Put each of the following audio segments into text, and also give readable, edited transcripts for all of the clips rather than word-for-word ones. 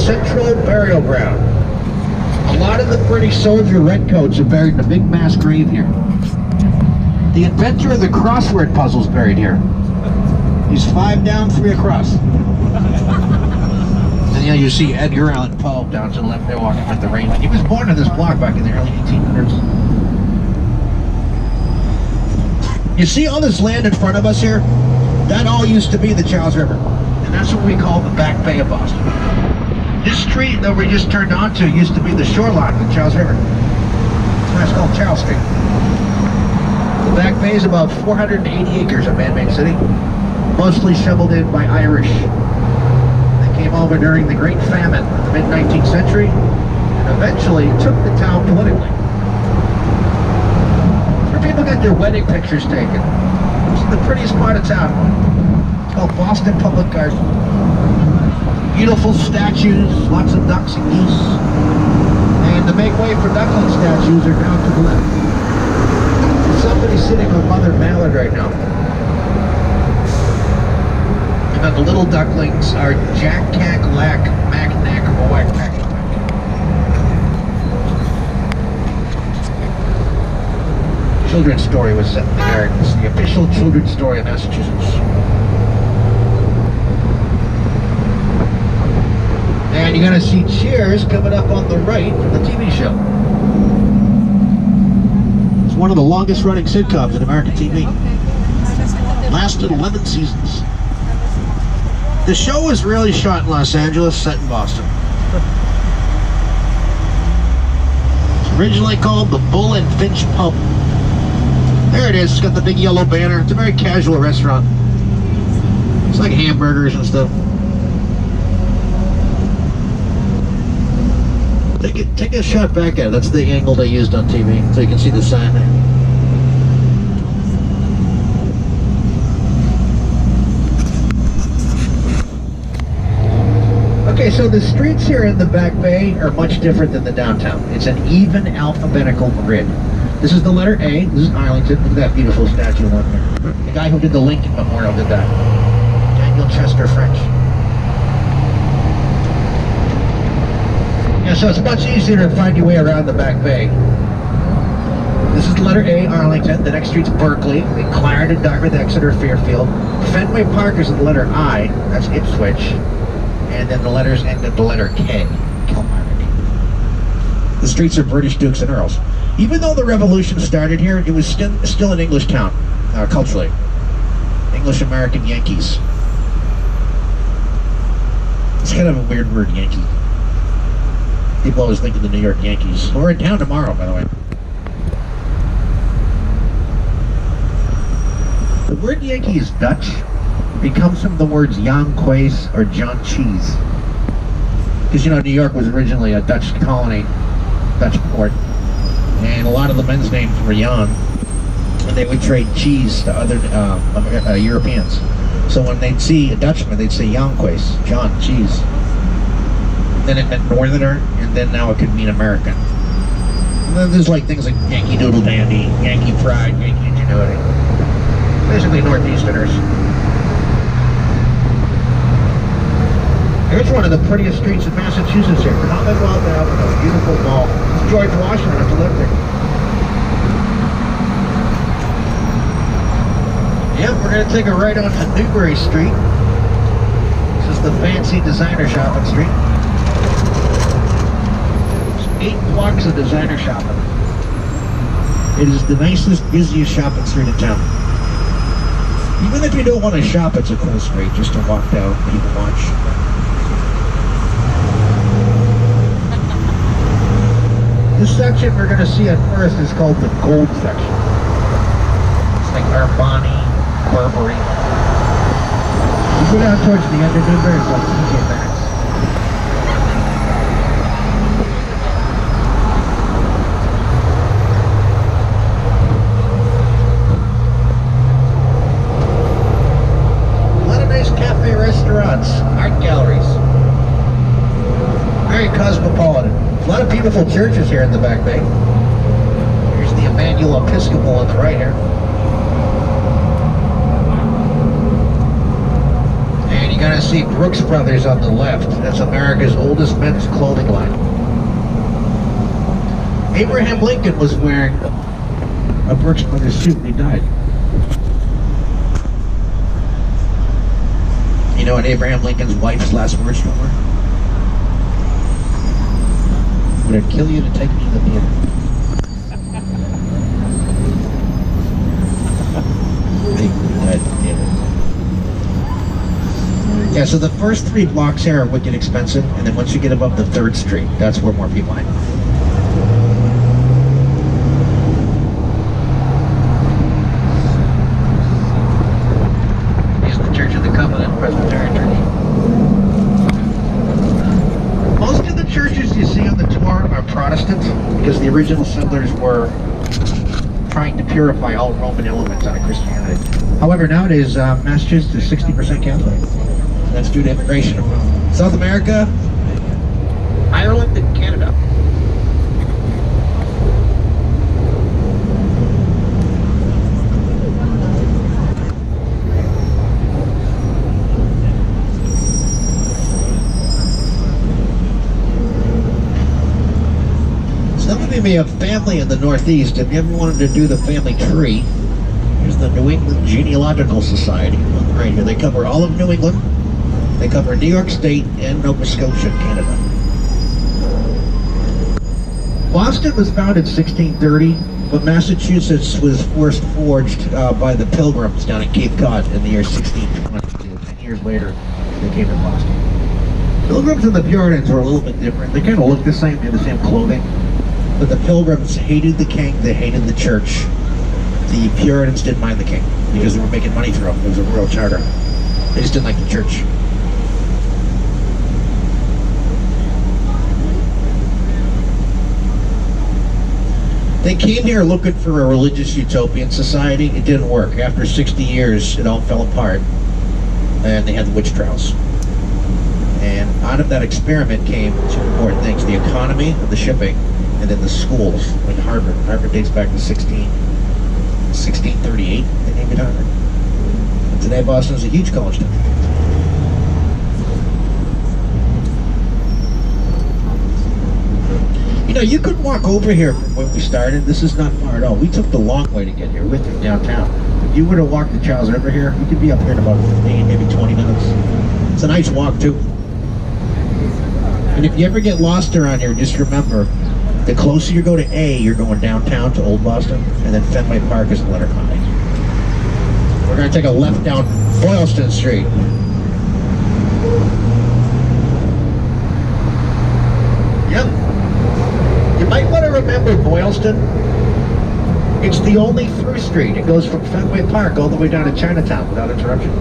Central Burial Ground. A lot of the British soldier redcoats are buried in a big mass grave here. The inventor of the crossword puzzle is buried here. He's 5 down, 3 across. And yeah, you see Edgar Allan Poe down to the left there walking with the rain. He was born in this block back in the early 1800s. You see all this land in front of us here? That all used to be the Charles River. And that's what we call the Back Bay of Boston. This street that we just turned onto used to be the shoreline of the Charles River. That's called Charles Street. The Back Bay is about 480 acres of man-made city, mostly shoveled in by Irish. They came over during the Great Famine of the mid-19th century and eventually took the town politically. Where people get their wedding pictures taken. This is the prettiest part of town. It's called Boston Public Garden. Beautiful statues, lots of ducks and geese. And to make way for duckling statues are down to the left. There's somebody sitting with Mother Mallard right now. And then the little ducklings are Jack, Cack, Lack, Mac, Knack, Moack, Pack, Pack. Children's story was set in the garden. It's the official children's story of Massachusetts. And you're going to see Cheers coming up on the right from the TV show. It's one of the longest running sitcoms in American TV. Lasted 11 seasons. The show was really shot in Los Angeles, set in Boston. It's originally called the Bull and Finch Pub. There it is, it's got the big yellow banner. It's a very casual restaurant. It's like hamburgers and stuff. Take a shot back at it. That's the angle they used on TV, so you can see the sign there. Okay, so the streets here in the Back Bay are much different than the downtown. It's an even alphabetical grid. This is the letter A. This is Arlington. Look at that beautiful statue one there. The guy who did the Lincoln Memorial did that. Daniel Chester French. Yeah, so it's much easier to find your way around the Back Bay. This is the letter A, Arlington. The next street's Berkeley, then Clarendon, Dartmouth, Exeter, Fairfield. Fenway Park is the letter I, that's Ipswich. And then the letters end at the letter K, Kilmarnock. The streets are British dukes and earls. Even though the revolution started here, it was still an English town, culturally. English-American Yankees. It's kind of a weird word, Yankee. People always think of the New York Yankees. We're in town tomorrow, by the way. The word Yankee is Dutch. It comes from the words Jan Kees or John Cheese. Because, you know, New York was originally a Dutch colony, Dutch port. And a lot of the men's names were Jan. And they would trade cheese to other Europeans. So when they'd see a Dutchman, they'd say Jan Kees, John Cheese. Then it meant Northerner, and then now it could mean American. And then there's like things like Yankee Doodle Dandy, Yankee Pride, Yankee Ingenuity. Basically Northeasterners. Here's one of the prettiest streets in Massachusetts here. Commonwealth Avenue, beautiful mall. It's George Washington to live there. Yep, we're going to take a right onto Newbury Street. This is the fancy designer shopping street. 8 blocks of designer shopping. It is the nicest, busiest shopping street in town. Even if you don't want to shop, it's a cool street just to walk down and people watch. This section we're going to see at first is called the gold section. It's like Armani, Burberry. You go down towards the end of Newbury, it's like TJ Maxx. Restaurants, art galleries. Very cosmopolitan. A lot of beautiful churches here in the Back Bay. Here's the Emmanuel Episcopal on the right here. And you You're gonna see Brooks Brothers on the left. That's America's oldest men's clothing line. Abraham Lincoln was wearing a Brooks Brothers suit when he died. You know what Abraham Lincoln's wife's last words to her? Would it kill you to take me to the theater? Yeah, so the first 3 blocks here are wicked expensive, and then once you get above the 3rd Street, that's where more people hang. Here's the Church of the Covenant Presbyterian Church. Most of the churches you see on the tour are Protestant, because the original settlers were trying to purify all Roman elements out of Christianity. However, nowadays, Massachusetts is 60% Catholic. That's due to immigration from South America, Ireland, and Canada. Some of you may have family in the Northeast. If you ever wanted to do the family tree, here's the New England Genealogical Society. Right here, they cover all of New England. They cover New York State and Nova Scotia, Canada. Boston was founded in 1630, but Massachusetts was first forged by the Pilgrims down at Cape Cod in the year 1622. 10 years later, they came to Boston. Pilgrims and the Puritans were a little bit different. They kind of looked the same, they had the same clothing. But the Pilgrims hated the king, they hated the church. The Puritans didn't mind the king because they were making money through him. It was a royal charter. They just didn't like the church. They came here looking for a religious utopian society. It didn't work. After 60 years, it all fell apart, and they had the witch trials. And out of that experiment came 2 important things: the economy of the shipping, and then the schools, like Harvard. Harvard dates back to 1638. They named it Harvard. And today, Boston is a huge college town. You know, you could walk over here from when we started. This is not far at all. We took the long way to get here. We went through downtown. If you were to walk the Charles River here, you could be up here in about 15, maybe 20 minutes. It's a nice walk, too. And if you ever get lost around here, just remember, the closer you go to A, you're going downtown to Old Boston, and then Fenway Park is the letter I. We're going to take a left down Boylston Street. Yep. You might want to remember Boylston. It's the only through street. It goes from Fenway Park all the way down to Chinatown without interruption.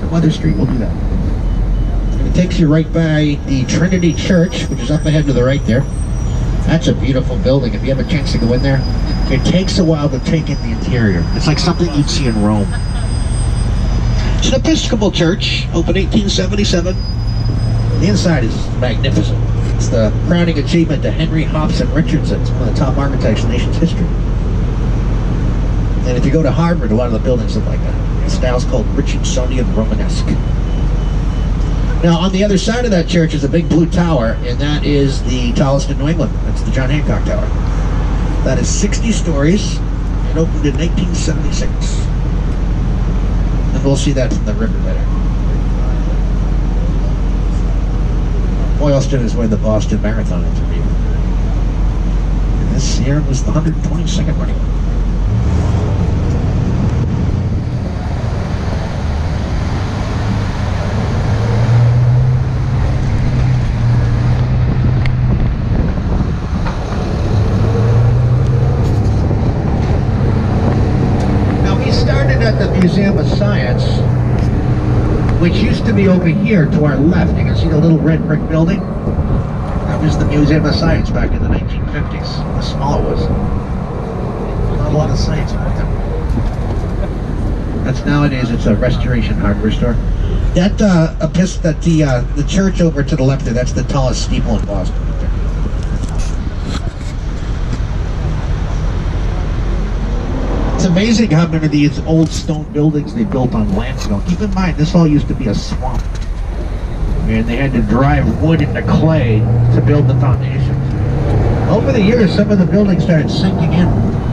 No other street will do that. And it takes you right by the Trinity Church, which is up ahead to the right there. That's a beautiful building. If you have a chance to go in there, it takes a while to take in the interior. It's like something you'd see in Rome. It's an Episcopal church, opened 1877. The inside is magnificent. It's the crowning achievement to Henry Hobson Richardson. It's one of the top architects in the nation's history. And if you go to Harvard, a lot of the buildings look like that. The style's called Richardsonian Romanesque. Now, on the other side of that church is a big blue tower, and that is the tallest in New England. That's the John Hancock Tower. That is 60 stories. It opened in 1876. And we'll see that from the river better. Boylston is where the Boston Marathon is to be. And this year was the 122nd running. Museum of Science, which used to be over here to our left. You can see the little red brick building. That was the Museum of Science back in the 1950s. How small it was. Not a lot of science back then. That's nowadays it's a restoration hardware store. That the church over to the left there, that's the tallest steeple in Boston. It's amazing how many of these old stone buildings they built on landfill. Keep in mind, this all used to be a swamp. And they had to drive wood into clay to build the foundations. Over the years, some of the buildings started sinking in.